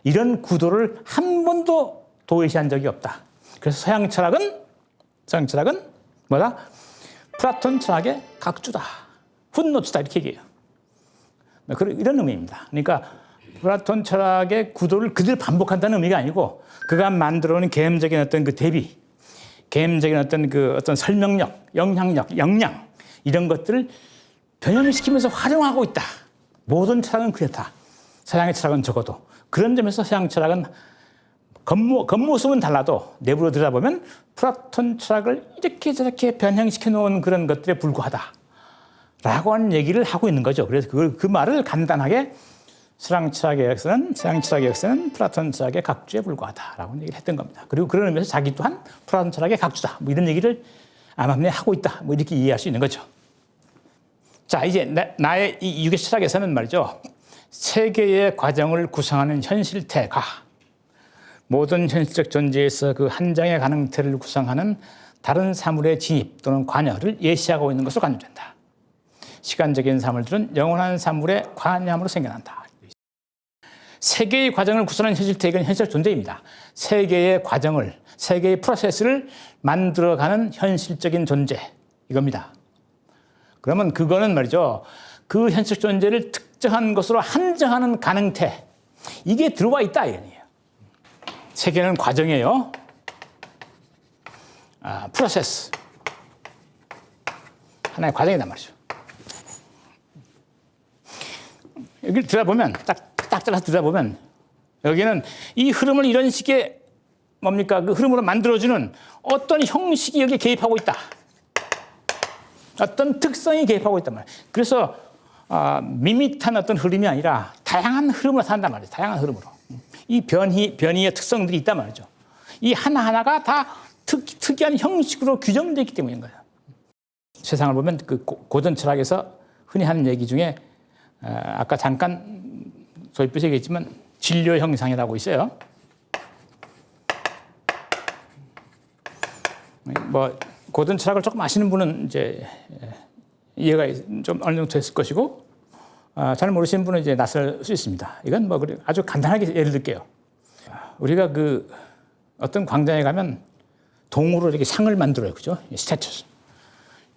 이런 구도를 한 번도 도외시한 적이 없다. 그래서 서양 철학은 뭐다? 플라톤 철학의 각주다. 풋노트다 이렇게 얘기해요. 이런 의미입니다. 그러니까 플라톤 철학의 구도를 그대로 반복한다는 의미가 아니고 그가 만들어오는 개념적인 어떤 그 대비, 개념적인 어떤 설명력, 영향력, 역량 이런 것들을 변형시키면서 활용하고 있다. 모든 철학은 그렇다. 서양의 철학은 적어도. 그런 점에서 서양 철학은 겉모습은 달라도 내부로 들여다보면 플라톤 철학을 이렇게 저렇게 변형시켜 놓은 그런 것들에 불과하다. 라고 하는 얘기를 하고 있는 거죠. 그래서 그 말을 간단하게 서양 철학의 역사는 플라톤 철학의 각주에 불과하다라고 얘기를 했던 겁니다. 그리고 그런 의미에서 자기 또한 플라톤 철학의 각주다. 뭐 이런 얘기를 암암리에 하고 있다. 뭐 이렇게 이해할 수 있는 거죠. 자, 이제 나의 이 유교 철학에서는 말이죠. 세계의 과정을 구성하는 현실태가 모든 현실적 존재에서 그 한 장의 가능태를 구성하는 다른 사물의 진입 또는 관여를 예시하고 있는 것으로 간주된다. 시간적인 사물들은 영원한 사물의 관여함으로 생겨난다. 세계의 과정을 구성하는 현실태는 현실적 존재입니다. 세계의 과정을, 세계의 프로세스를 만들어가는 현실적인 존재 이겁니다. 그러면 그거는 말이죠. 그 현실적 존재를 특정한 것으로 한정하는 가능태 이게 들어와 있다 이거예요. 세계는 과정이에요. 프로세스 하나의 과정이란 말이죠. 여기를 들여다보면 딱 잘라서 들여다보면 여기는 이 흐름을 이런 식의 그 흐름으로 만들어주는 어떤 형식이 여기에 개입하고 있다. 어떤 특성이 개입하고 있단 말이에요. 그래서 밋밋한 어떤 흐름이 아니라 다양한 흐름으로 산단 말이에요. 다양한 흐름으로. 이 변이의 특성들이 있단 말이죠. 이 하나하나가 다 특이한 형식으로 규정되어 있기 때문인 거예요. 세상을 보면 그 고전 철학에서 흔히 하는 얘기 중에 아까 잠깐 소위께서 얘기했지만 진료 형상이라고 있어요. 뭐 고전 철학을 조금 아시는 분은 이제 이해가 좀 어느 정도 됐을 것이고 잘 모르시는 분은 이제 낯설 수 있습니다. 이건 뭐 아주 간단하게 예를 들게요. 우리가 그 어떤 광장에 가면 동으로 이렇게 상을 만들어요, 그죠? 스태츄.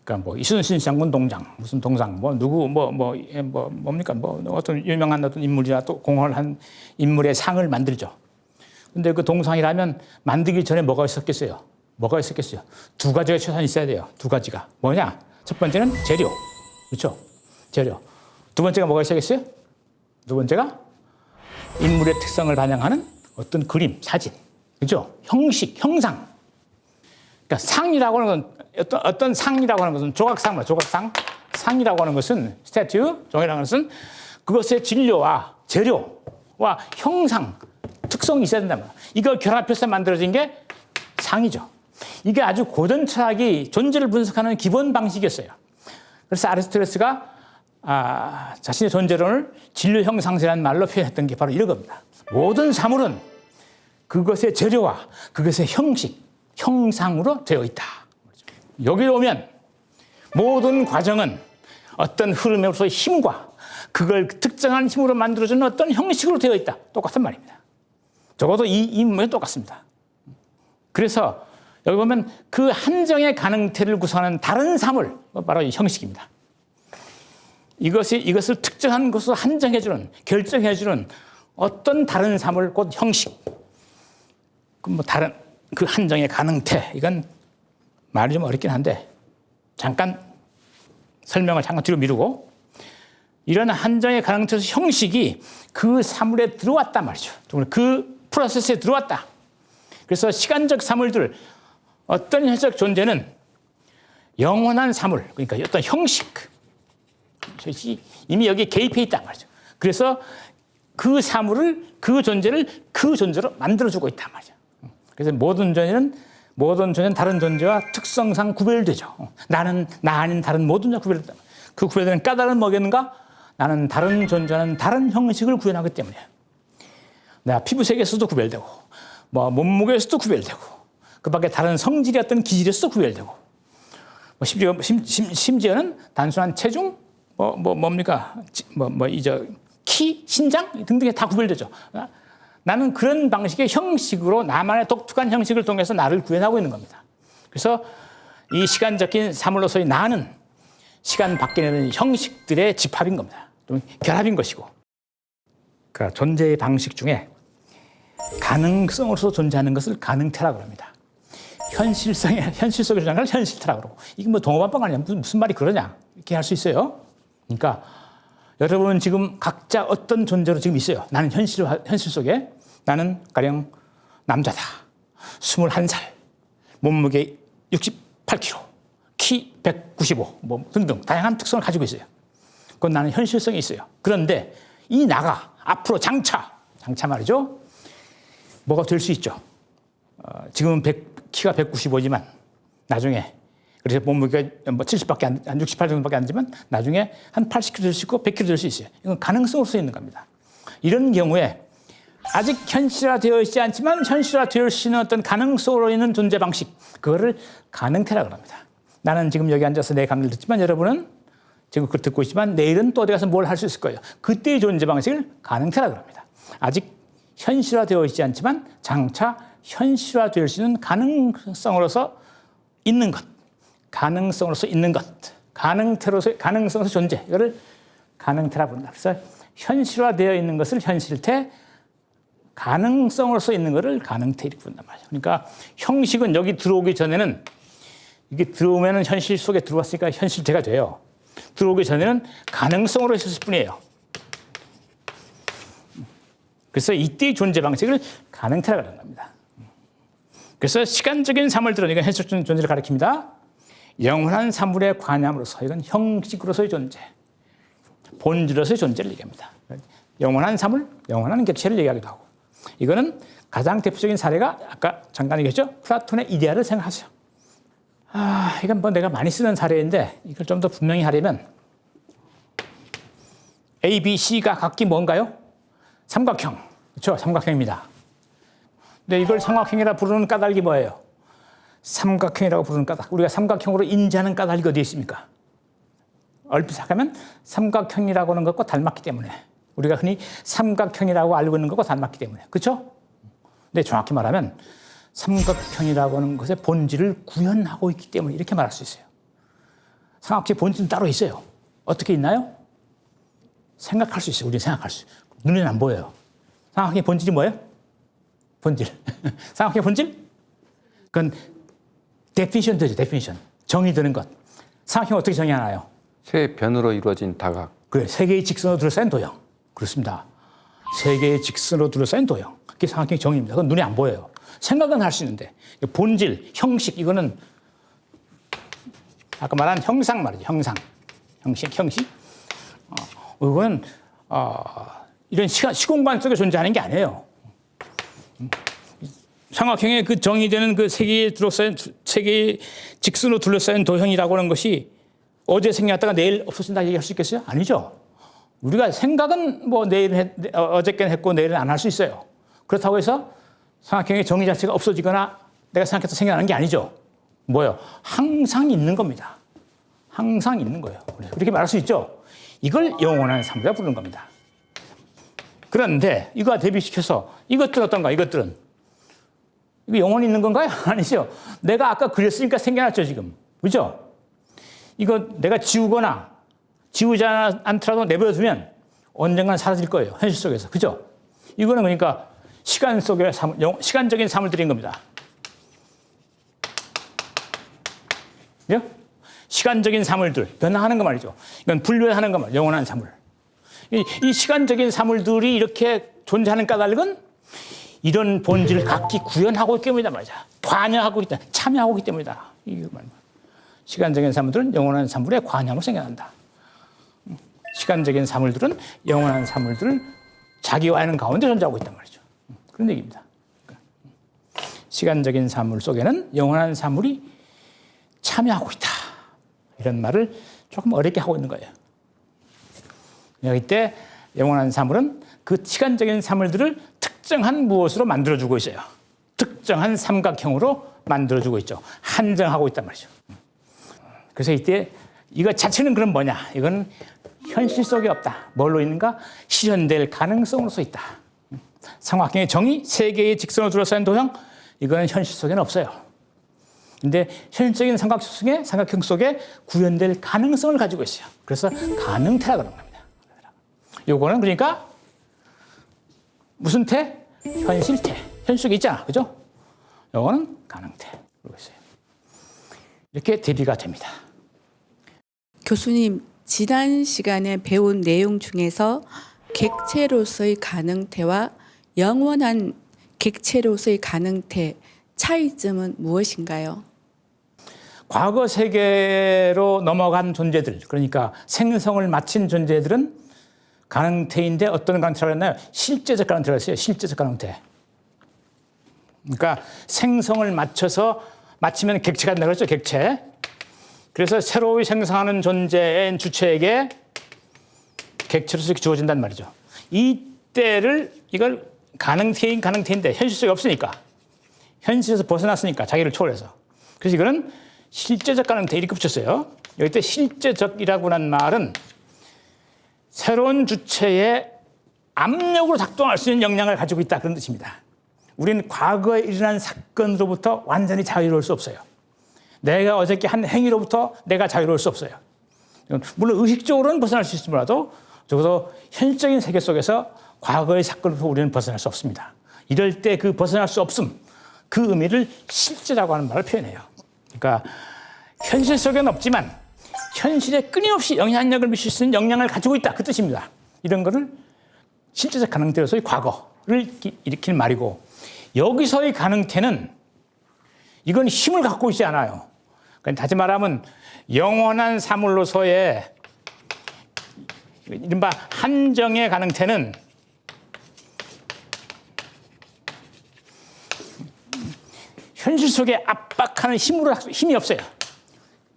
그러니까 뭐 이순신 장군 동상, 무슨 동상, 뭐 누구 뭡니까? 뭐 어떤 유명한 어떤 인물이나 또 공헌을 한 인물의 상을 만들죠. 근데 그 동상이라면 만들기 전에 뭐가 있었겠어요? 두 가지가 최소한 있어야 돼요. 두 가지가. 뭐냐? 첫 번째는 재료. 그렇죠? 재료. 두 번째가 뭐가 있어야겠어요? 두 번째가 인물의 특성을 반영하는 어떤 그림, 사진. 그렇죠? 형식, 형상. 그러니까 상이라고 하는 건 어떤 상이라고 하는 것은 조각상. 상이라고 하는 것은 스태튜, 종이라고 하는 것은 그것의 진료와 재료와 형상, 특성이 있어야 된단 말이에요. 이걸 결합해서 만들어진 게 상이죠. 이게 아주 고전 철학이 존재를 분석하는 기본 방식이었어요. 그래서 아리스토텔레스가 자신의 존재론을 진료 형상세라는 말로 표현했던 게 바로 이런 겁니다. 모든 사물은 그것의 재료와 그것의 형식, 형상으로 되어 있다. 여기로 오면 모든 과정은 어떤 흐름으로서의 힘과 그걸 특정한 힘으로 만들어주는 어떤 형식으로 되어 있다. 똑같은 말입니다. 적어도 이 문맥은 똑같습니다. 그래서 여기 보면 그 한정의 가능태를 구성하는 다른 사물, 바로 이 형식입니다. 이것을 특정한 것으로 한정해주는, 결정해주는 어떤 다른 사물, 곧 형식. 다른 그 한정의 가능태, 이건 말이 좀 어렵긴 한데 잠깐 설명을 잠깐 뒤로 미루고 이런 한정의 가능태에서 형식이 그 사물에 들어왔단 말이죠. 그 프로세스에 들어왔다. 그래서 시간적 사물들, 어떤 현실적 존재는 영원한 사물, 그러니까 어떤 형식, 이미 여기에 개입해 있단 말이죠. 그래서 그 사물을, 그 존재를 그 존재로 만들어주고 있단 말이죠. 그래서 모든 존재는 다른 존재와 특성상 구별되죠. 나는 나 아닌 다른 모든 존재와 구별된다. 그 구별되는 까닭은 뭐겠는가? 나는 다른 존재는 다른 형식을 구현하기 때문이에요. 내가 피부색에서도 구별되고, 뭐 몸무게에서도 구별되고, 그 밖에 다른 성질이 어떤 기질에서도 구별되고, 뭐 심지어는 단순한 체중, 키, 신장 등등에 다 구별되죠. 나는 그런 방식의 형식으로 나만의 독특한 형식을 통해서 나를 구현하고 있는 겁니다. 그래서 이 시간적인 사물로서의 나는 시간 밖에 있는 형식들의 집합인 겁니다. 좀 결합인 것이고. 그러니까 존재의 방식 중에 가능성으로서 존재하는 것을 가능태라고 합니다. 현실 속에 존재하는 걸 현실태라고 그러고. 이게 뭐 동어반방 아니야? 무슨 말이 그러냐? 이렇게 할 수 있어요. 그러니까 여러분은 지금 각자 어떤 존재로 지금 있어요. 나는 현실 속에 나는 가령 남자다. 21살. 몸무게 68kg. 키 195. 뭐 등등 다양한 특성을 가지고 있어요. 그건 나는 현실성이 있어요. 그런데 이 나가 앞으로 장차 말이죠. 뭐가 될 수 있죠. 지금은 키가 195지만 나중에 그래서 몸무게가 뭐 70밖에 한 68 정도밖에 안 되지만 나중에 한 80kg 될 수 있고 100kg 될 수 있어요. 이건 가능성으로 있는 겁니다. 이런 경우에 아직 현실화되어 있지 않지만 현실화될 수 있는 어떤 가능성으로 있는 존재 방식, 그거를 가능태라고 합니다. 나는 지금 여기 앉아서 내 강의를 듣지만 여러분은 지금 그걸 듣고 있지만 내일은 또 어디 가서 뭘 할 수 있을 거예요. 그때의 존재 방식을 가능태라고 합니다. 아직 현실화되어 있지 않지만 장차 현실화될 수 있는 가능성으로서 있는 것, 가능성으로서 있는 것, 가능성으로서 존재, 이거를 가능태라고 부른다. 그래서 현실화되어 있는 것을 현실태, 가능성으로서 있는 것을 가능태 이렇게 부른단 말이에요. 그러니까 형식은 여기 들어오기 전에는 이게 들어오면은 현실 속에 들어왔으니까 현실태가 돼요. 들어오기 전에는 가능성으로 있었을 뿐이에요. 그래서 이때의 존재 방식을 가능태라고 하는 겁니다. 그래서 시간적인 사물들은 이건 현실적 존재를 가리킵니다. 영원한 사물의 관함으로서 이건 형식으로서의 존재, 본질로서의 존재를 얘기합니다. 영원한 사물, 영원한 객체를 얘기하기도 하고. 이거는 가장 대표적인 사례가 아까 잠깐 얘기했죠. 플라톤의 이데아를 생각하세요. 이건 뭐 내가 많이 쓰는 사례인데 이걸 좀 더 분명히 하려면 A, B, C가 각기 뭔가요? 삼각형. 그렇죠? 삼각형입니다. 근데 이걸 삼각형이라 부르는 까닭이 뭐예요? 삼각형이라고 부르는 까닭. 우리가 삼각형으로 인지하는 까닭이 어디에 있습니까? 얼핏 생각하면 삼각형이라고 하는 것과 닮았기 때문에. 우리가 흔히 삼각형이라고 알고 있는 것과 닮았기 때문에. 그렇죠? 근데 정확히 말하면 삼각형이라고 하는 것의 본질을 구현하고 있기 때문에 이렇게 말할 수 있어요. 삼각형의 본질은 따로 있어요. 어떻게 있나요? 생각할 수 있어요. 우리는 생각할 수 있어요. 눈에는 안 보여요. 삼각형의 본질이 뭐예요? 본질. 삼각형의 본질? 그건 데피니션 되죠. 데피니션. 정의되는 것. 삼각형 어떻게 정의하나요? 세 변으로 이루어진 다각. 그래, 세 개의 직선으로 둘러싸인 도형. 그렇습니다. 세 개의 직선으로 둘러싸인 도형. 그게 삼각형의 정의입니다. 그건 눈에 안 보여요. 생각은 할 수 있는데 본질, 형식 이거는 아까 말한 형상 말이죠. 형상, 형식. 이건 이런 시공간 속에 존재하는 게 아니에요. 삼각형의 그 정의되는 그 세 개의 직선으로 둘러싸인 도형이라고 하는 것이 어제 생겼다가 내일 없어진다 얘기할 수 있겠어요? 아니죠. 우리가 생각은 뭐 어저께는 했고 내일은 안 할 수 있어요. 그렇다고 해서 삼각형의 정의 자체가 없어지거나 내가 생각해서 생겨나는 게 아니죠. 뭐예요? 항상 있는 겁니다. 항상 있는 거예요. 그렇게 말할 수 있죠. 이걸 영원한 사물이라고 부르는 겁니다. 그런데 이거와 대비시켜서 이것들은 어떤가? 이것들은 이거 영원히 있는 건가요? 아니죠. 내가 아까 그렸으니까 생겨났죠 지금. 그렇죠? 이거 내가 지우지 않더라도 내버려두면 언젠간 사라질 거예요. 현실 속에서. 그죠? 이거는 그러니까 시간 속의 시간적인 사물들인 겁니다. 그죠? 시간적인 사물들, 변화하는 거 말이죠. 이건 분류하는 거 말이죠. 영원한 사물. 이 시간적인 사물들이 이렇게 존재하는 까닭은 이런 본질을 각기 구현하고 있기 때문이다 말이야. 관여하고 있다, 참여하고 있기 때문이다. 이게 말이야. 시간적인 사물들은 영원한 사물의 관여함을 생겨난다. 시간적인 사물들은 영원한 사물들을 자기와는 가운데 존재하고 있단 말이죠. 그런 얘기입니다. 시간적인 사물 속에는 영원한 사물이 참여하고 있다. 이런 말을 조금 어렵게 하고 있는 거예요. 여기 때 영원한 사물은 그 시간적인 사물들을 특정한 무엇으로 만들어주고 있어요. 특정한 삼각형으로 만들어주고 있죠. 한정하고 있단 말이죠. 그래서 이때 이거 자체는 그럼 뭐냐? 이건 현실 속에 없다. 뭘로 있는가? 실현될 가능성으로서 있다. 삼각형의 정의, 세 개의 직선으로 둘러싸인 도형, 이거는 현실 속에는 없어요. 근데 현실적인 삼각형 속에 구현될 가능성을 가지고 있어요. 그래서 가능태라고 그러는 겁니다. 요거는 그러니까 무슨 태? 현실태. 현실 속에 있잖아. 그죠? 요거는 가능태. 그러고 있어요. 이렇게 대비가 됩니다. 교수님, 지난 시간에 배운 내용 중에서 객체로서의 가능태와 영원한 객체로서의 가능태 차이점은 무엇인가요? 과거 세계로 넘어간 존재들, 그러니까 생성을 마친 존재들은 가능태인데 어떤 가능태라고 했나요? 실제적 가능태라고 했어요. 실제적 가능태. 그러니까 생성을 마치면 객체가 된다고 했죠. 객체. 그래서 새로이 생성하는 존재인 주체에게 객체로서 주어진단 말이죠. 이걸 가능태인데 현실 속에 없으니까, 현실에서 벗어났으니까, 자기를 초월해서. 그래서 이거는 실제적 가능태 이렇게 붙였어요. 여기 때 실제적이라고 하는 말은 새로운 주체에 압력으로 작동할 수 있는 역량을 가지고 있다, 그런 뜻입니다. 우리는 과거에 일어난 사건으로부터 완전히 자유로울 수 없어요. 내가 어저께 한 행위로부터 내가 자유로울 수 없어요. 물론 의식적으로는 벗어날 수 있을지 몰라도 적어도 현실적인 세계 속에서 과거의 사건으로부터 우리는 벗어날 수 없습니다. 이럴 때 그 벗어날 수 없음, 그 의미를 실제라고 하는 말을 표현해요. 그러니까 현실 속에는 없지만 현실에 끊임없이 영향력을 미칠 수 있는 역량을 가지고 있다, 그 뜻입니다. 이런 거를 실제적 가능태로서의 과거를 일으키는 말이고, 여기서의 가능태는 이건 힘을 갖고 있지 않아요. 그러니까 다시 말하면 영원한 사물로서의 이른바 한정의 가능태는 현실 속에 압박하는 힘이 없어요.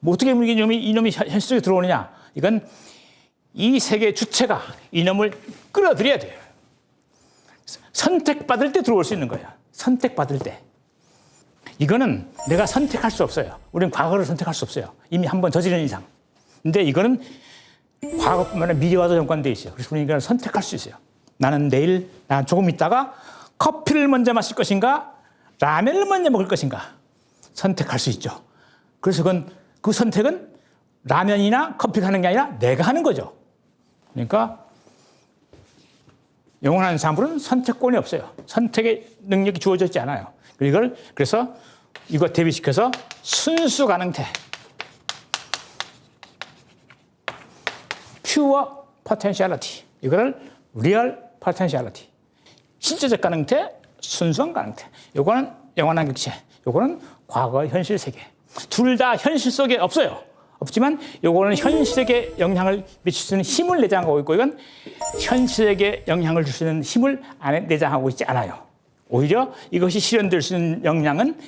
뭐 어떻게 이놈이 현실 속에 들어오느냐? 이건 이 세계 주체가 이놈을 끌어들여야 돼요. 선택받을 때 들어올 수 있는 거예요. 선택받을 때. 이거는 내가 선택할 수 없어요. 우리는 과거를 선택할 수 없어요. 이미 한번 저지른 이상. 근데 이거는 과거뿐만 아니라 미래와도 연관되어 있어요. 그래서 우리는 이걸 선택할 수 있어요. 나는 조금 있다가 커피를 먼저 마실 것인가, 라면을 먼저 먹을 것인가 선택할 수 있죠. 그래서 그 선택은 라면이나 커피가 하는 게 아니라 내가 하는 거죠. 그러니까 영원한 사물은 선택권이 없어요. 선택의 능력이 주어져 있지 않아요. 그래서 이거 대비시켜서 순수 가능태, pure potentiality, 이거를 real potentiality, 실제적 가능태, 순수한 가능태. 요거는 영원한 객체, 요거는 과거 현실 세계. 둘 다 현실 속에 없어요. 없지만 요거는 현실에게 영향을 미칠 수 있는 힘을 내장하고 있고, 이건 현실에게 영향을 줄 수 있는 힘을 안에 내장하고 있지 않아요. 오히려 이것이 실현될 수 있는 역량은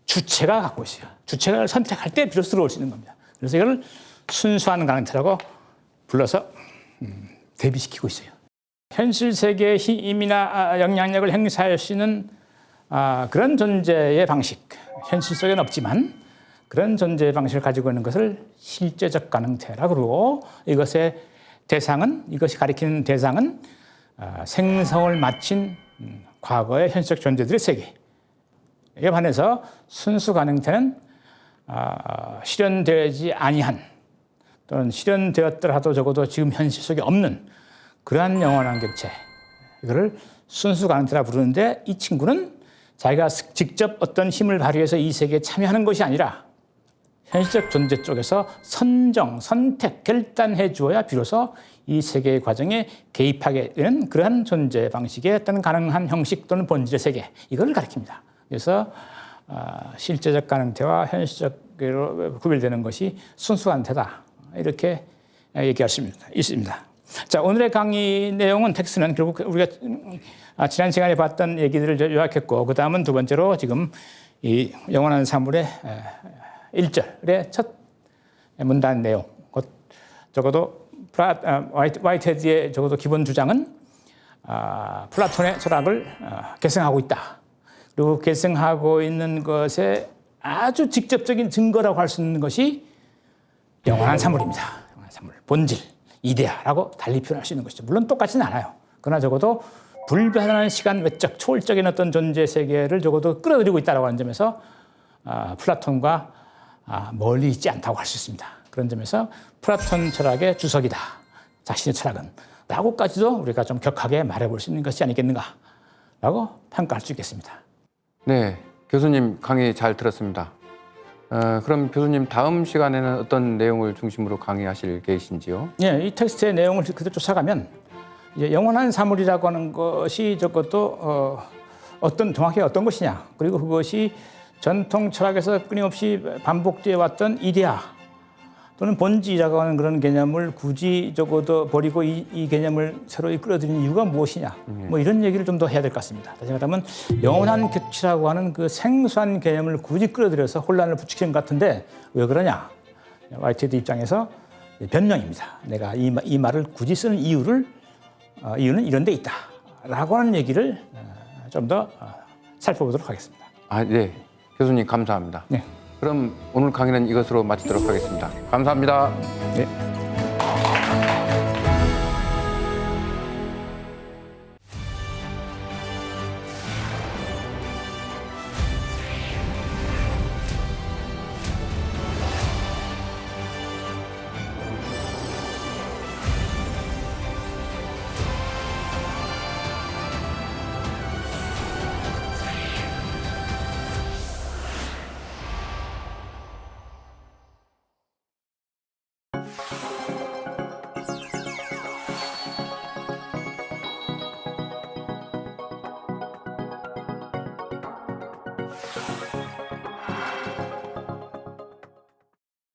주체가 갖고 있어요. 주체가 선택할 때 비로소 들어올 수 있는 겁니다. 그래서 이걸 순수한 가능태라고 불러서 대비시키고 있어요. 현실 세계의 힘이나 영향력을 행사할 수 있는 그런 존재의 방식, 현실 속에는 없지만 그런 존재의 방식을 가지고 있는 것을 실제적 가능태라고 그러고, 이것이 가리키는 대상은 생성을 마친 과거의 현실적 존재들의 세계. 이에 반해서 순수 가능태는 실현되지 아니한, 또는 실현되었더라도 적어도 지금 현실 속에 없는 그러한 영원한 객체, 이거를 순수 가능태라 부르는데, 이 친구는 자기가 직접 어떤 힘을 발휘해서 이 세계에 참여하는 것이 아니라 현실적 존재 쪽에서 선정, 선택, 결단해 주어야 비로소 이 세계의 과정에 개입하게 되는 그러한 존재 방식의 어떤 가능한 형식 또는 본질의 세계, 이걸 가리킵니다. 그래서 실제적 가능태와 현실적으로 구별되는 것이 순수한 태다, 이렇게 얘기할 수 있습니다. 자, 오늘의 강의 내용은 텍스트는 결국 우리가 지난 시간에 봤던 얘기들을 요약했고, 그 다음은 두 번째로 지금 이 영원한 사물의 1절의 첫 문단 내용, 곧 적어도 화이트헤드의 적어도 기본 주장은 플라톤의 철학을 계승하고 있다. 그리고 계승하고 있는 것에 아주 직접적인 증거라고 할 수 있는 것이 영원한 사물입니다. 영원한 사물, 본질, 이데아라고 달리 표현할 수 있는 것이죠. 물론 똑같지는 않아요. 그러나 적어도 불변하는 시간 외적 초월적인 어떤 존재 세계를 적어도 끌어들이고 있다고 하는 점에서 플라톤과 멀리 있지 않다고 할 수 있습니다. 그런 점에서 플라톤 철학의 주석이다, 자신의 철학은, 라고까지도 우리가 좀 격하게 말해볼 수 있는 것이 아니겠는가라고 평가할 수 있겠습니다. 네, 교수님 강의 잘 들었습니다. 그럼 교수님 다음 시간에는 어떤 내용을 중심으로 강의하실 계획이신지요? 예, 이 텍스트의 내용을 그대로 쫓아가면 이제 영원한 사물이라고 하는 것이 적어도 정확히 어떤 것이냐, 그리고 그것이 전통 철학에서 끊임없이 반복되어 왔던 이데아 또는 본질이라고 하는 그런 개념을 굳이 적어도 버리고 이 개념을 새로 끌어들이는 이유가 무엇이냐, 뭐 이런 얘기를 좀 더 해야 될 것 같습니다. 다시 말하면 영원한 객치라고 하는 그 생소한 개념을 굳이 끌어들여서 혼란을 부추기는 것 같은데 왜 그러냐? 화이트헤드 입장에서 변명입니다. 내가 이 말을 굳이 쓰는 이유는 이런 데 있다라고 하는 얘기를 좀 더 살펴보도록 하겠습니다. 네, 교수님 감사합니다. 네. 그럼 오늘 강의는 이것으로 마치도록 하겠습니다. 감사합니다. 네.